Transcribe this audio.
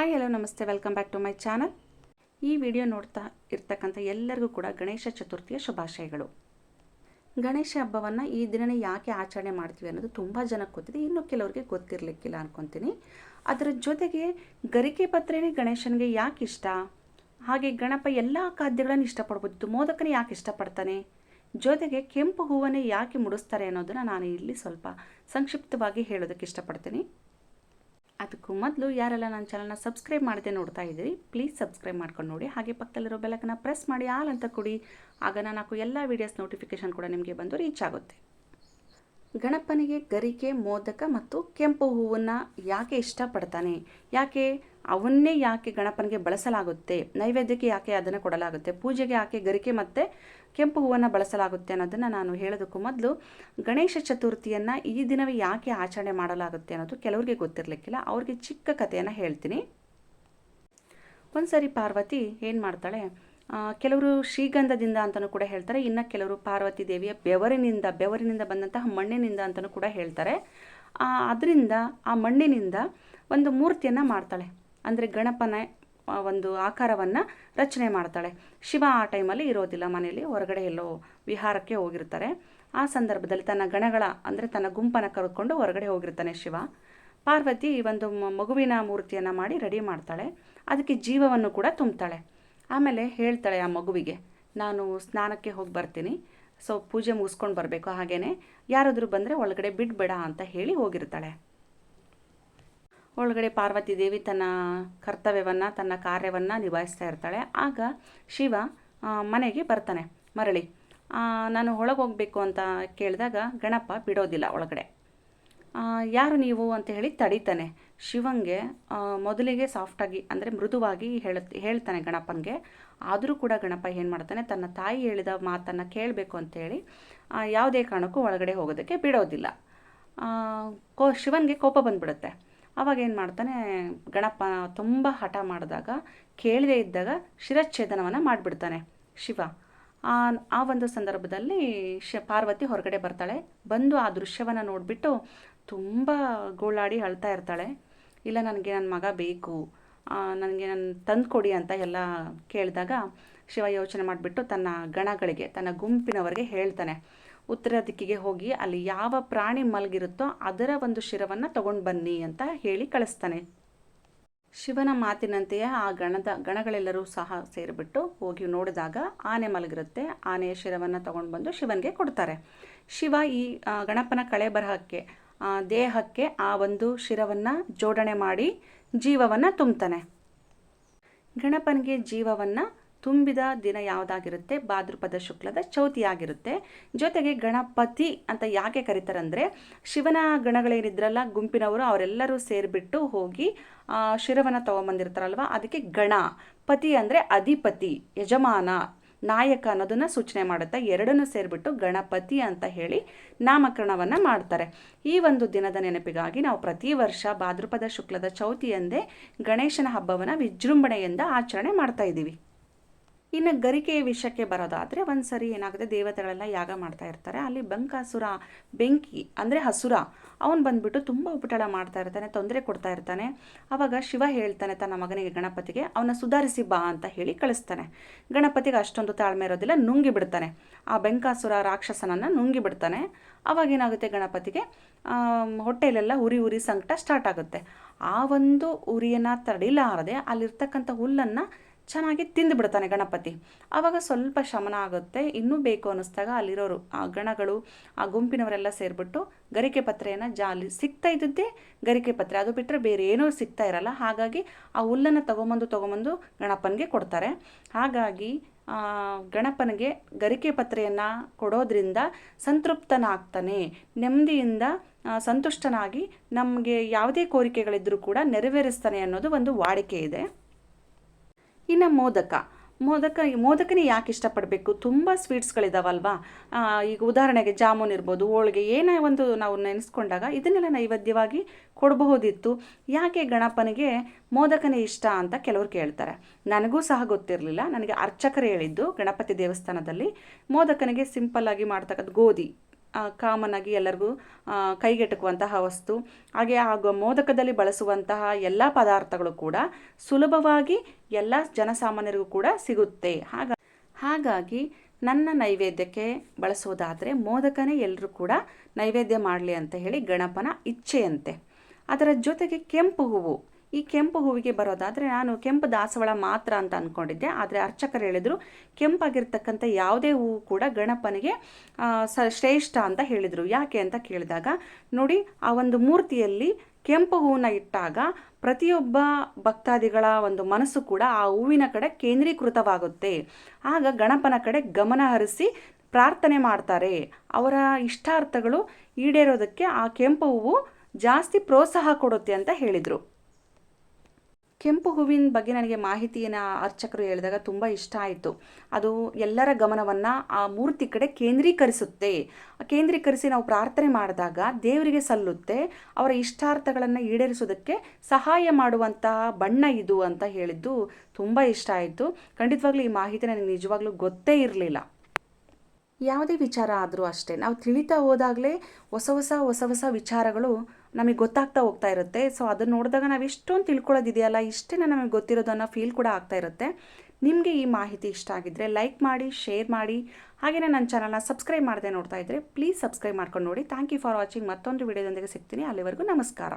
Hi hello ನಮಸ್ತೆ, welcome back to my channel. ಈ video ನೋಡ್ತಾ ಇರ್ತಕ್ಕಂಥ ಎಲ್ಲರಿಗೂ ಕೂಡ ಗಣೇಶ ಚತುರ್ಥಿಯ ಶುಭಾಶಯಗಳು. ಗಣೇಶ ಹಬ್ಬವನ್ನು ಈ ದಿನನೇ ಯಾಕೆ ಆಚರಣೆ ಮಾಡ್ತೀವಿ ಅನ್ನೋದು ತುಂಬ ಜನಕ್ಕೆ ಗೊತ್ತಿದೆ, ಇನ್ನೂ ಕೆಲವರಿಗೆ ಗೊತ್ತಿರಲಿಕ್ಕಿಲ್ಲ ಅನ್ಕೊತೀನಿ. ಅದರ ಜೊತೆಗೆ ಗರಿಕೆ ಪತ್ರೆನೇ ಗಣೇಶನಿಗೆ ಯಾಕೆ ಇಷ್ಟ, ಹಾಗೆ ಗಣಪ ಎಲ್ಲ ಖಾದ್ಯಗಳನ್ನು ಇಷ್ಟಪಡ್ಬೋದಿತ್ತು, ಮೋದಕನೇ ಯಾಕೆ ಇಷ್ಟಪಡ್ತಾನೆ, ಜೊತೆಗೆ ಕೆಂಪು ಹೂವನ್ನೇ ಯಾಕೆ ಮುಡಿಸ್ತಾರೆ ಅನ್ನೋದನ್ನು ನಾನು ಇಲ್ಲಿ ಸ್ವಲ್ಪ ಸಂಕ್ಷಿಪ್ತವಾಗಿ ಹೇಳೋದಕ್ಕೆ ಇಷ್ಟಪಡ್ತೀನಿ. ಅದಕ್ಕೂ ಮೊದಲು ಯಾರೆಲ್ಲ ನನ್ನ ಚಾನಲ್ನ ಸಬ್ಸ್ಕ್ರೈಬ್ ಮಾಡದೆ ನೋಡ್ತಾ ಇದ್ದೀರಿ, ಪ್ಲೀಸ್ ಸಬ್ಸ್ಕ್ರೈಬ್ ಮಾಡ್ಕೊಂಡು ನೋಡಿ. ಹಾಗೆ ಪಕ್ಕದಲ್ಲಿರೋ ಬೆಲ್ಲಕ್ಕನ್ನು ಪ್ರೆಸ್ ಮಾಡಿ ಆಲ್ ಅಂತ ಕೊಡಿ, ಆಗ ನಾನು ಹಾಕೋ ಎಲ್ಲ ವೀಡಿಯೋಸ್ ನೋಟಿಫಿಕೇಷನ್ ಕೂಡ ನಿಮಗೆ ಬಂದು ರೀಚ್ ಆಗುತ್ತೆ. ಗಣಪನಿಗೆ ಗರಿಕೆ, ಮೋದಕ ಮತ್ತು ಕೆಂಪು ಹೂವನ್ನು ಯಾಕೆ ಇಷ್ಟಪಡ್ತಾನೆ, ಯಾಕೆ ಅವನ್ನೇ ಯಾಕೆ ಗಣಪನಿಗೆ ಬಳಸಲಾಗುತ್ತೆ, ನೈವೇದ್ಯಕ್ಕೆ ಯಾಕೆ ಅದನ್ನು ಕೊಡಲಾಗುತ್ತೆ, ಪೂಜೆಗೆ ಯಾಕೆ ಗರಿಕೆ ಮತ್ತು ಕೆಂಪು ಹೂವನ್ನು ಬಳಸಲಾಗುತ್ತೆ ಅನ್ನೋದನ್ನು ನಾನು ಹೇಳೋದಕ್ಕೂ ಮೊದಲು ಗಣೇಶ ಚತುರ್ಥಿಯನ್ನು ಈ ದಿನವೇ ಯಾಕೆ ಆಚರಣೆ ಮಾಡಲಾಗುತ್ತೆ ಅನ್ನೋದು ಕೆಲವರಿಗೆ ಗೊತ್ತಿರಲಿಕ್ಕಿಲ್ಲ. ಅವ್ರಿಗೆ ಚಿಕ್ಕ ಕಥೆಯನ್ನು ಹೇಳ್ತೀನಿ. ಒಂದು ಸರಿ ಪಾರ್ವತಿ ಏನು ಮಾಡ್ತಾಳೆ, ಕೆಲವರು ಶ್ರೀಗಂಧದಿಂದ ಅಂತಲೂ ಕೂಡ ಹೇಳ್ತಾರೆ, ಇನ್ನು ಕೆಲವರು ಪಾರ್ವತಿ ದೇವಿಯ ಬೆವರಿನಿಂದ ಬಂದಂತಹ ಮಣ್ಣಿನಿಂದ ಅಂತಲೂ ಕೂಡ ಹೇಳ್ತಾರೆ. ಅದರಿಂದ ಆ ಮಣ್ಣಿನಿಂದ ಒಂದು ಮೂರ್ತಿಯನ್ನು ಮಾಡ್ತಾಳೆ, ಅಂದರೆ ಗಣಪನ ಒಂದು ಆಕಾರವನ್ನು ರಚನೆ ಮಾಡ್ತಾಳೆ. ಶಿವ ಆ ಟೈಮಲ್ಲಿ ಇರೋದಿಲ್ಲ, ಮನೆಯಲ್ಲಿ ಹೊರಗಡೆ ಎಲ್ಲೋ ವಿಹಾರಕ್ಕೆ ಹೋಗಿರ್ತಾರೆ. ಆ ಸಂದರ್ಭದಲ್ಲಿ ತನ್ನ ಗಣಗಳ ಅಂದರೆ ತನ್ನ ಗುಂಪನ್ನು ಕರೆದುಕೊಂಡು ಹೊರಗಡೆ ಹೋಗಿರ್ತಾನೆ ಶಿವ. ಪಾರ್ವತಿ ಒಂದು ಮಗುವಿನ ಮೂರ್ತಿಯನ್ನು ಮಾಡಿ ರೆಡಿ ಮಾಡ್ತಾಳೆ, ಅದಕ್ಕೆ ಜೀವವನ್ನು ಕೂಡ ತುಂಬ್ತಾಳೆ. ಆಮೇಲೆ ಹೇಳ್ತಾಳೆ ಆ ಮಗುವಿಗೆ, ನಾನು ಸ್ನಾನಕ್ಕೆ ಹೋಗಿ ಬರ್ತೀನಿ, ಸೊ ಪೂಜೆ ಮುಗಿಸ್ಕೊಂಡು ಬರಬೇಕು, ಹಾಗೇನೆ ಯಾರಾದರೂ ಬಂದರೆ ಒಳಗಡೆ ಬಿಡಬೇಡ ಅಂತ ಹೇಳಿ ಹೋಗಿರ್ತಾಳೆ. ಒಳಗಡೆ ಪಾರ್ವತಿ ದೇವಿ ತನ್ನ ಕರ್ತವ್ಯವನ್ನು, ತನ್ನ ಕಾರ್ಯವನ್ನು ನಿಭಾಯಿಸ್ತಾ ಇರ್ತಾಳೆ. ಆಗ ಶಿವ ಮನೆಗೆ ಬರ್ತಾನೆ ಮರಳಿ. ನಾನು ಒಳಗೆ ಹೋಗಬೇಕು ಅಂತ ಕೇಳಿದಾಗ ಗಣಪ ಬಿಡೋದಿಲ್ಲ ಒಳಗಡೆ. ಯಾರು ನೀವು ಅಂತ ಹೇಳಿ ತಡೀತಾನೆ. ಶಿವಂಗೆ ಮೊದಲಿಗೆ ಸಾಫ್ಟಾಗಿ ಅಂದರೆ ಮೃದುವಾಗಿ ಹೇಳ್ತಾನೆ ಗಣಪನಿಗೆ. ಆದರೂ ಕೂಡ ಗಣಪ ಏನು ಮಾಡ್ತಾನೆ, ತನ್ನ ತಾಯಿ ಹೇಳಿದ ಮಾತನ್ನು ಕೇಳಬೇಕು ಅಂತೇಳಿ ಯಾವುದೇ ಕಾರಣಕ್ಕೂ ಒಳಗಡೆ ಹೋಗೋದಕ್ಕೆ ಬಿಡೋದಿಲ್ಲ. ಶಿವನಿಗೆ ಕೋಪ ಬಂದುಬಿಡುತ್ತೆ. ಆವಾಗ ಏನು ಮಾಡ್ತಾನೆ, ಗಣಪ ತುಂಬ ಹಠ ಮಾಡಿದಾಗ, ಕೇಳದೇ ಇದ್ದಾಗ ಶಿರಚ್ಛೇದನವನ್ನು ಮಾಡಿಬಿಡ್ತಾನೆ ಶಿವ. ಆ ಒಂದು ಸಂದರ್ಭದಲ್ಲಿ ಪಾರ್ವತಿ ಹೊರಗಡೆ ಬರ್ತಾಳೆ. ಬಂದು ಆ ದೃಶ್ಯವನ್ನು ನೋಡಿಬಿಟ್ಟು ತುಂಬ ಗೋಳಾಡಿ ಅಳ್ತಾ ಇರ್ತಾಳೆ. ಇಲ್ಲ, ನನಗೆ ನನ್ನ ಮಗ ಬೇಕು, ನನಗೆ ತಂದು ಕೊಡಿ ಅಂತ ಎಲ್ಲ ಕೇಳಿದಾಗ ಶಿವ ಯೋಚನೆ ಮಾಡಿಬಿಟ್ಟು ತನ್ನ ಗಣಗಳಿಗೆ, ತನ್ನ ಗುಂಪಿನವರಿಗೆ ಹೇಳ್ತಾನೆ, ಉತ್ತರ ದಿಕ್ಕಿಗೆ ಹೋಗಿ ಅಲ್ಲಿ ಯಾವ ಪ್ರಾಣಿ ಮಲಗಿರುತ್ತೋ ಅದರ ಒಂದು ಶಿರವನ್ನು ತಗೊಂಡು ಬನ್ನಿ ಅಂತ ಹೇಳಿ ಕಳಿಸ್ತಾನೆ. ಶಿವನ ಮಾತಿನಂತೆಯೇ ಆ ಗಣಗಳೆಲ್ಲರೂ ಸಹ ಸೇರಿಬಿಟ್ಟು ಹೋಗಿ ನೋಡಿದಾಗ ಆನೆ ಮಲಗಿರುತ್ತೆ. ಆನೆಯ ಶಿರವನ್ನು ತಗೊಂಡು ಬಂದು ಶಿವನಿಗೆ ಕೊಡ್ತಾರೆ. ಶಿವ ಈ ಗಣಪನ ಕಳೆ ಬರಹಕ್ಕೆ, ದೇಹಕ್ಕೆ ಆ ಒಂದು ಶಿರವನ್ನು ಜೋಡಣೆ ಮಾಡಿ ಜೀವವನ್ನು ತುಂಬ್ತಾನೆ. ಗಣಪನಿಗೆ ಜೀವವನ್ನು ತುಂಬಿದ ದಿನ ಯಾವುದಾಗಿರುತ್ತೆ, ಭಾದ್ರಪದ ಶುಕ್ಲದ ಚೌತಿ ಆಗಿರುತ್ತೆ. ಜೊತೆಗೆ ಗಣಪತಿ ಅಂತ ಯಾಕೆ ಕರೀತಾರಂದರೆ, ಶಿವನ ಗಣಗಳೇನಿದ್ರಲ್ಲ ಗುಂಪಿನವರು ಅವರೆಲ್ಲರೂ ಸೇರಿಬಿಟ್ಟು ಹೋಗಿ ಶಿರವನ್ನು ತೊಗೊಂಬಂದಿರ್ತಾರಲ್ವ, ಅದಕ್ಕೆ ಗಣಪತಿ ಅಂದರೆ ಅಧಿಪತಿ, ಯಜಮಾನ, ನಾಯಕ ಅನ್ನೋದನ್ನು ಸೂಚನೆ ಮಾಡುತ್ತೆ. ಎರಡನ್ನೂ ಸೇರಿಬಿಟ್ಟು ಗಣಪತಿ ಅಂತ ಹೇಳಿ ನಾಮಕರಣವನ್ನು ಮಾಡ್ತಾರೆ. ಈ ಒಂದು ದಿನದ ನೆನಪಿಗಾಗಿ ನಾವು ಪ್ರತಿ ವರ್ಷ ಭಾದ್ರಪದ ಶುಕ್ಲದ ಚೌತಿಯಂದೇ ಗಣೇಶನ ಹಬ್ಬವನ್ನು ವಿಜೃಂಭಣೆಯಿಂದ ಆಚರಣೆ ಮಾಡ್ತಾ ಇದ್ದೀವಿ. ಇನ್ನು ಗರಿಕೆಯ ವಿಷಯಕ್ಕೆ ಬರೋದಾದರೆ, ಒಂದು ಸರಿ ಏನಾಗುತ್ತೆ, ದೇವತೆಗಳೆಲ್ಲ ಯಾಗ ಮಾಡ್ತಾ ಇರ್ತಾರೆ. ಅಲ್ಲಿ ಬಂಕಾಸುರ, ಬೆಂಕಿ ಅಂದರೆ ಹಸುರ, ಅವನು ಬಂದುಬಿಟ್ಟು ತುಂಬ ಉಪಟಳ ಮಾಡ್ತಾ ಇರ್ತಾನೆ, ತೊಂದರೆ ಕೊಡ್ತಾ ಇರ್ತಾನೆ. ಆವಾಗ ಶಿವ ಹೇಳ್ತಾನೆ ತನ್ನ ಮಗನಿಗೆ ಗಣಪತಿಗೆ, ಅವನ ಸುಧಾರಿಸಿ ಬಾ ಅಂತ ಹೇಳಿ ಕಳಿಸ್ತಾನೆ. ಗಣಪತಿಗೆ ಅಷ್ಟೊಂದು ತಾಳ್ಮೆ ಇರೋದಿಲ್ಲ, ನುಂಗಿ ಬಿಡ್ತಾನೆ, ಆ ಬೆಂಕಾಸುರ ರಾಕ್ಷಸನನ್ನು ನುಂಗಿ ಬಿಡ್ತಾನೆ. ಆವಾಗ ಏನಾಗುತ್ತೆ, ಗಣಪತಿಗೆ ಹೊಟ್ಟೆಯಲ್ಲೆಲ್ಲ ಉರಿ ಸಂಕಟ ಸ್ಟಾರ್ಟ್ ಆಗುತ್ತೆ. ಆ ಒಂದು ಉರಿಯನ್ನು ತಡಿಲಾರದೆ ಅಲ್ಲಿರ್ತಕ್ಕಂಥ ಹುಲ್ಲನ್ನು ಚೆನ್ನಾಗಿ ತಿಂದುಬಿಡ್ತಾನೆ ಗಣಪತಿ. ಆವಾಗ ಸ್ವಲ್ಪ ಶಮನ ಆಗುತ್ತೆ. ಇನ್ನೂ ಬೇಕು ಅನ್ನಿಸ್ದಾಗ ಅಲ್ಲಿರೋರು, ಆ ಗಣಗಳು, ಆ ಗುಂಪಿನವರೆಲ್ಲ ಸೇರಿಬಿಟ್ಟು ಗರಿಕೆ ಪತ್ರೆಯನ್ನು ಜಾಲಿ ಸಿಗ್ತಾ ಇದ್ದದ್ದೇ ಗರಿಕೆ ಪತ್ರೆ, ಅದು ಬಿಟ್ಟರೆ ಬೇರೆ ಏನೂ ಸಿಗ್ತಾ ಇರಲ್ಲ. ಹಾಗಾಗಿ ಆ ಹುಲ್ಲನ್ನು ತೊಗೊಂಬಂದು ಗಣಪನಿಗೆ ಕೊಡ್ತಾರೆ. ಹಾಗಾಗಿ ಗಣಪನಿಗೆ ಗರಿಕೆ ಪತ್ರೆಯನ್ನು ಕೊಡೋದ್ರಿಂದ ಸಂತೃಪ್ತನಾಗ್ತಾನೆ, ನೆಮ್ಮದಿಯಿಂದ ಸಂತುಷ್ಟನಾಗಿ ನಮಗೆ ಯಾವುದೇ ಕೋರಿಕೆಗಳಿದ್ದರೂ ಕೂಡ ನೆರವೇರಿಸ್ತಾನೆ ಅನ್ನೋದು ಒಂದು ವಾಡಿಕೆ ಇದೆ. ಇನ್ನು ಮೋದಕನೇ ಯಾಕೆ ಇಷ್ಟಪಡಬೇಕು, ತುಂಬ ಸ್ವೀಟ್ಸ್ಗಳಿದಾವಲ್ವಾ. ಈಗ ಉದಾಹರಣೆಗೆ ಜಾಮೂನ್ ಇರ್ಬೋದು, ಹೋಳಿಗೆ, ಏನೇ ಒಂದು ನಾವು ನೆನೆಸ್ಕೊಂಡಾಗ ಇದನ್ನೆಲ್ಲ ನೈವೇದ್ಯವಾಗಿ ಕೊಡಬಹುದಿತ್ತು. ಯಾಕೆ ಗಣಪನಿಗೆ ಮೋದಕನೇ ಇಷ್ಟ ಅಂತ ಕೆಲವರು ಕೇಳ್ತಾರೆ. ನನಗೂ ಸಹ ಗೊತ್ತಿರಲಿಲ್ಲ. ನನಗೆ ಅರ್ಚಕರು ಹೇಳಿದ್ದು, ಗಣಪತಿ ದೇವಸ್ಥಾನದಲ್ಲಿ ಮೋದಕನಿಗೆ ಸಿಂಪಲ್ಲಾಗಿ ಮಾಡ್ತಕ್ಕಂಥ ಗೋಧಿ ಕಾಮನ್ ಆಗಿ ಎಲ್ಲರಿಗೂ ಕೈಗೆಟುಕುವಂತಹ ವಸ್ತು. ಹಾಗೆ ಮೋದಕದಲ್ಲಿ ಬಳಸುವಂತಹ ಎಲ್ಲ ಪದಾರ್ಥಗಳು ಕೂಡ ಸುಲಭವಾಗಿ ಎಲ್ಲ ಜನಸಾಮಾನ್ಯರಿಗೂ ಕೂಡ ಸಿಗುತ್ತೆ. ಹಾಗಾಗಿ ನನ್ನ ನೈವೇದ್ಯಕ್ಕೆ ಬಳಸೋದಾದರೆ ಮೋದಕನೇ ಎಲ್ಲರೂ ಕೂಡ ನೈವೇದ್ಯ ಮಾಡಲಿ ಅಂತ ಹೇಳಿ ಗಣಪನ ಇಚ್ಛೆಯಂತೆ. ಅದರ ಜೊತೆಗೆ ಕೆಂಪು ಹೂವು, ಈ ಕೆಂಪು ಹೂವಿಗೆ ಬರೋದಾದರೆ ನಾನು ಕೆಂಪು ದಾಸವಾಳ ಮಾತ್ರ ಅಂತ ಅಂದ್ಕೊಂಡಿದ್ದೆ. ಆದರೆ ಅರ್ಚಕರು ಹೇಳಿದರು ಕೆಂಪಾಗಿರ್ತಕ್ಕಂಥ ಯಾವುದೇ ಹೂವು ಕೂಡ ಗಣಪನಿಗೆ ಶ್ರೇಷ್ಠ ಅಂತ ಹೇಳಿದರು. ಯಾಕೆ ಅಂತ ಕೇಳಿದಾಗ, ನೋಡಿ ಆ ಒಂದು ಮೂರ್ತಿಯಲ್ಲಿ ಕೆಂಪು ಹೂವನ್ನ ಇಟ್ಟಾಗ ಪ್ರತಿಯೊಬ್ಬ ಭಕ್ತಾದಿಗಳ ಒಂದು ಮನಸ್ಸು ಕೂಡ ಆ ಹೂವಿನ ಕಡೆ ಕೇಂದ್ರೀಕೃತವಾಗುತ್ತೆ. ಆಗ ಗಣಪನ ಕಡೆ ಗಮನ ಹರಿಸಿ ಪ್ರಾರ್ಥನೆ ಮಾಡ್ತಾರೆ. ಅವರ ಇಷ್ಟಾರ್ಥಗಳು ಈಡೇರೋದಕ್ಕೆ ಆ ಕೆಂಪು ಹೂವು ಜಾಸ್ತಿ ಪ್ರೋತ್ಸಾಹ ಕೊಡುತ್ತೆ ಅಂತ ಹೇಳಿದರು. ಕೆಂಪು ಹೂವಿನ ಬಗ್ಗೆ ನನಗೆ ಮಾಹಿತಿಯನ್ನು ಅರ್ಚಕರು ಹೇಳಿದಾಗ ತುಂಬ ಇಷ್ಟ ಆಯಿತು. ಅದು ಎಲ್ಲರ ಗಮನವನ್ನು ಆ ಮೂರ್ತಿ ಕಡೆ ಕೇಂದ್ರೀಕರಿಸಿ ನಾವು ಪ್ರಾರ್ಥನೆ ಮಾಡಿದಾಗ ದೇವರಿಗೆ ಸಲ್ಲುತ್ತೆ. ಅವರ ಇಷ್ಟಾರ್ಥಗಳನ್ನು ಈಡೇರಿಸೋದಕ್ಕೆ ಸಹಾಯ ಮಾಡುವಂತಹ ಬಣ್ಣ ಇದು ಅಂತ ಹೇಳಿದ್ದು ತುಂಬ ಇಷ್ಟ ಆಯಿತು. ಖಂಡಿತವಾಗ್ಲೂ ಈ ಮಾಹಿತಿ ನನಗೆ ನಿಜವಾಗ್ಲೂ ಗೊತ್ತೇ ಇರಲಿಲ್ಲ. ಯಾವುದೇ ವಿಚಾರ ಆದರೂ ಅಷ್ಟೇ, ನಾವು ತಿಳಿತಾ ಹೋದಾಗಲೇ ಹೊಸ ವಿಚಾರಗಳು ನಮಗೆ ಗೊತ್ತಾಗ್ತಾ ಹೋಗ್ತಾ ಇರುತ್ತೆ. ಸೊ ಅದನ್ನು ನೋಡಿದಾಗ ನಾವು ಎಷ್ಟೊಂದು ತಿಳ್ಕೊಳ್ಳೋದಿದೆಯಲ್ಲ, ಇಷ್ಟೇ ನಮಗೆ ಗೊತ್ತಿರೋದು ಅನ್ನೋ ಫೀಲ್ ಕೂಡ ಆಗ್ತಾ ಇರುತ್ತೆ. ನಿಮಗೆ ಈ ಮಾಹಿತಿ ಇಷ್ಟ ಆಗಿದ್ದರೆ ಲೈಕ್ ಮಾಡಿ, ಶೇರ್ ಮಾಡಿ. ಹಾಗೆಯೇ ನನ್ನ ಚಾನಲ್ನ ಸಬ್ಸ್ಕ್ರೈಬ್ ಮಾಡದೆ ನೋಡ್ತಾ ಇದ್ದರೆ ಪ್ಲೀಸ್ ಸಬ್ಸ್ಕ್ರೈಬ್ ಮಾಡ್ಕೊಂಡು ನೋಡಿ. Thank you for watching. ಮತ್ತೊಂದು ವಿಡಿಯೋದೊಂದಿಗೆ ಸಿಗ್ತೀನಿ. ಅಲ್ಲಿವರೆಗೂ ನಮಸ್ಕಾರ.